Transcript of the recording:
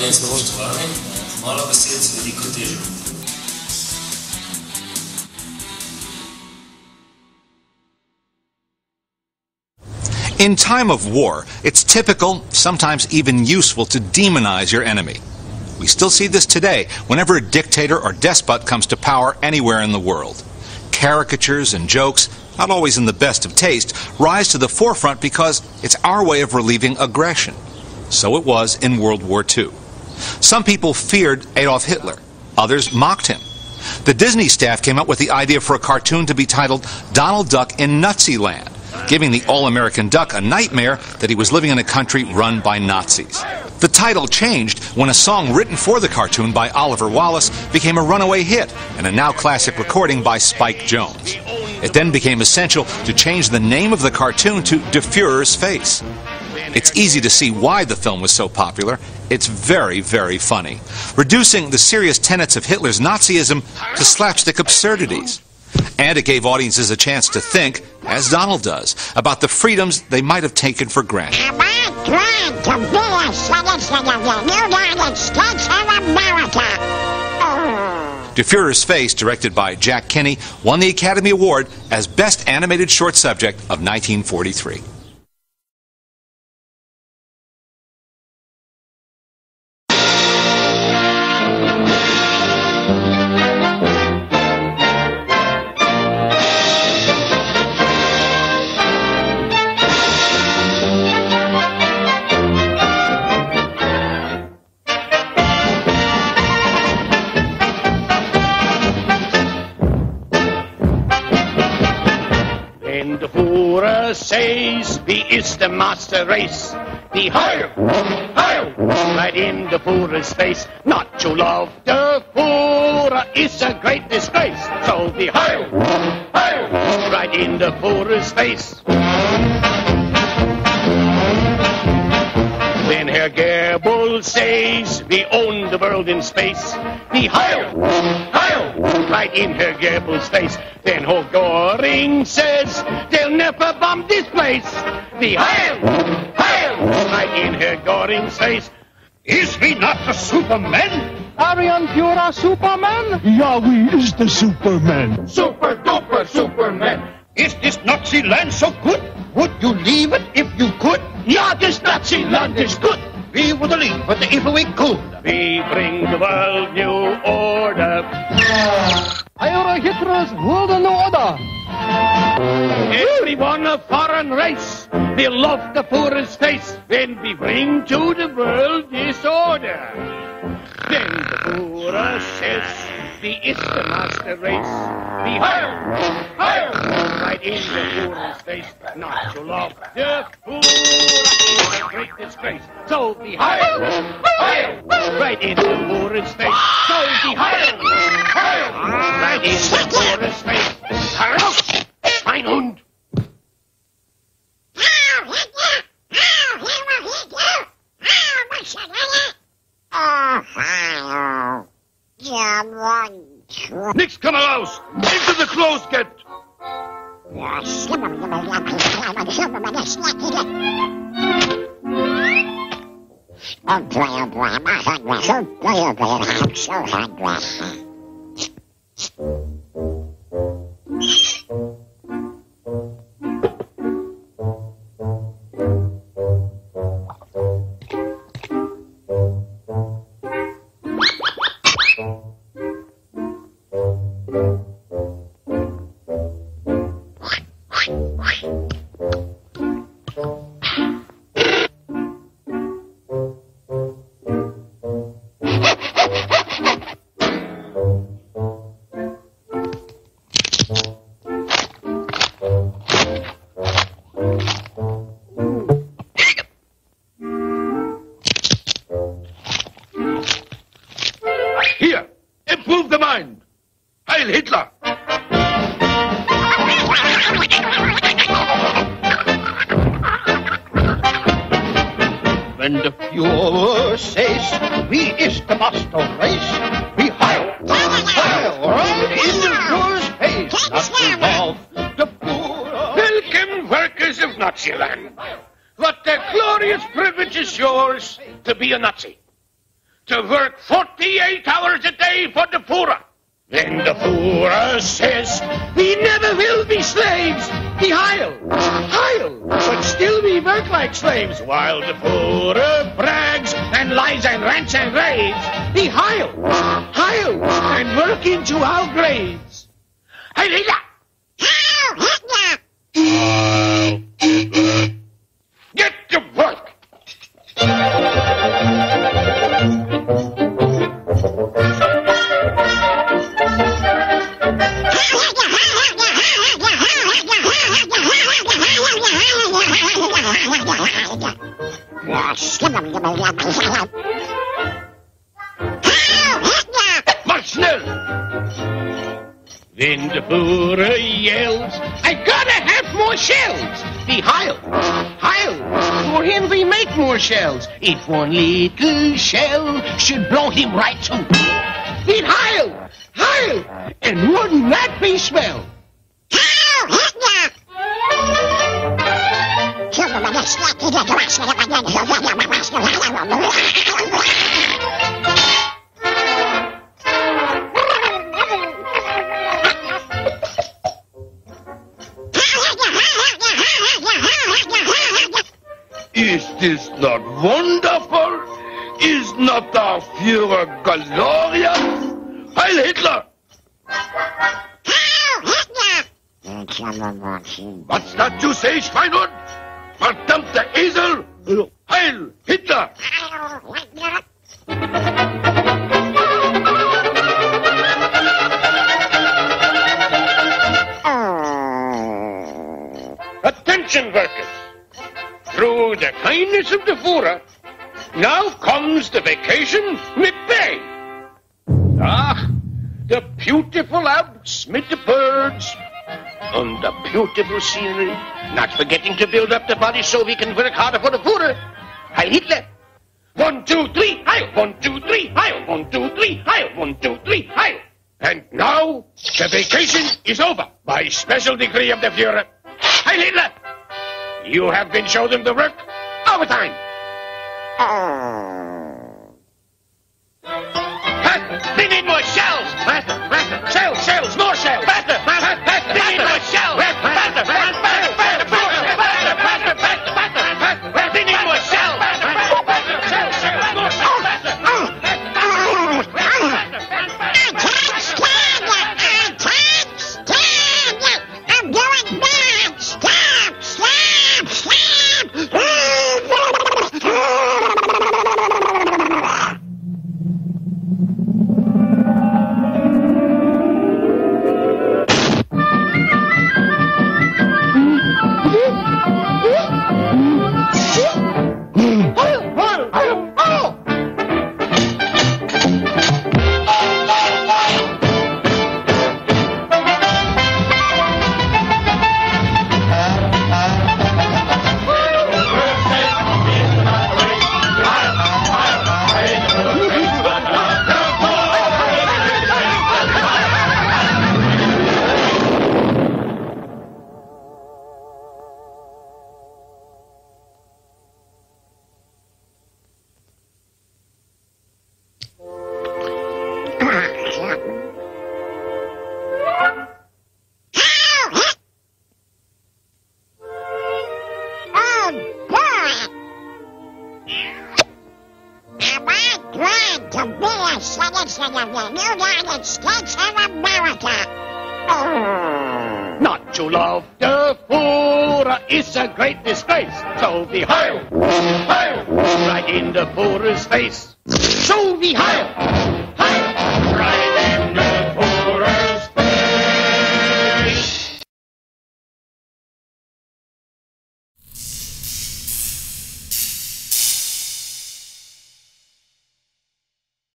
in spoštovani, malo besed z veliko težo. In time of war, it's typical, sometimes even useful, to demonize your enemy. We still see this today whenever a dictator or despot comes to power anywhere in the world. Caricatures and jokes, not always in the best of taste, rise to the forefront because it's our way of relieving aggression. So it was in World War II. Some people feared Adolf Hitler. Others mocked him. The Disney staff came up with the idea for a cartoon to be titled Donald Duck in Nazi Land, giving the all-American duck a nightmare that he was living in a country run by Nazis. The title changed when a song written for the cartoon by Oliver Wallace became a runaway hit and a now classic recording by Spike Jones. It then became essential to change the name of the cartoon to De Fuhrer's Face. It's easy to see why the film was so popular. It's very, very funny, reducing the serious tenets of Hitler's Nazism to slapstick absurdities. And it gave audiences a chance to think, as Donald does, about the freedoms they might have taken for granted. Am I glad to be a citizen of the United States of America? De Fuhrer's Face, directed by Jack Kinney, won the Academy Award as Best Animated Short Subject of 1943. The Führer says, he is the master race. The Heil, Heil, right in the Führer's face. Not to love the Führer is a great disgrace. So the Heil, Heil, right in the Führer's face. Then Herr Goebbels says, we own the world in space. The Heil, Heil, right in Herr Goebbels' face. Then Herr Göring says, they'll never bomb this place. The Heil, Heil, right in Herr Göring's face. Is he not the Superman? Aryan Führer Superman? Ja, we is the Superman. Super duper Superman. Is this Nazi land so good? Would you leave it if you could? Ja, this Nazi land is good. We would leave it if we could. We bring the world new order. Heil Hitler's world new order. Everyone a foreign race will love the Führer's face when we bring to the world disorder. Then the Führer says, he is the master race. The Heil, Heil, right in the Führer's face. Not to love the Führer is a great disgrace. So the Heil, Heil, right in the Führer's face. So the Heil, Heil, right in the Führer's face. Heraus, Schweinhund! Nix kann raus! Into the closed gate! Here, improve the mind. Heil Hitler! When the Führer says, we is the master race, we Heil, Heil, right in the Führer's face. Not to love the Führer. Welcome, workers of Naziland. What a glorious privilege is yours to be a Nazi. to work 48 hours a day for the Führer. Then the Führer says, we never will be slaves. Mihael, Heil, but still we work like slaves. While the Führer brags and lies and rants and raves. Mihael, Heil, and work into our graves. Heil Hitler! Heil Hitler! Get to work! Mach schnell! Then the Führer yells, I gotta have more shells! The Heil! For him we make more shells. If one little shell should blow him right through. The Heil! And wouldn't that be swell? Is this not wonderful? Is not our Führer glorious? Heil Hitler! What's that you say, Schweinhund? Verdammter Esel! Heil Hitler! Attention, workers! Through the kindness of the Führer, now comes the vacation with pay. Ah, the beautiful Alps with the birds, and the beautiful scenery, not forgetting to build up the body so we can work harder for the Führer. Heil Hitler! 1, 2, 3, Heil! 1, 2, 3, Heil! 1, 2, 3, Heil! 1, 2, 3, Heil! And now, the vacation is over by special decree of the Führer. Heil Hitler! You have been chosen to work overtime. We need more shells! Faster! Shells! More shells! Faster! We need more shells! Faster! We need more shells! Shells! More shells! Faster! I'm doing bad! Stop! United States of America. Not to love the Führer is a great disgrace. So we Heil, right in the Führer's face. So we Heil.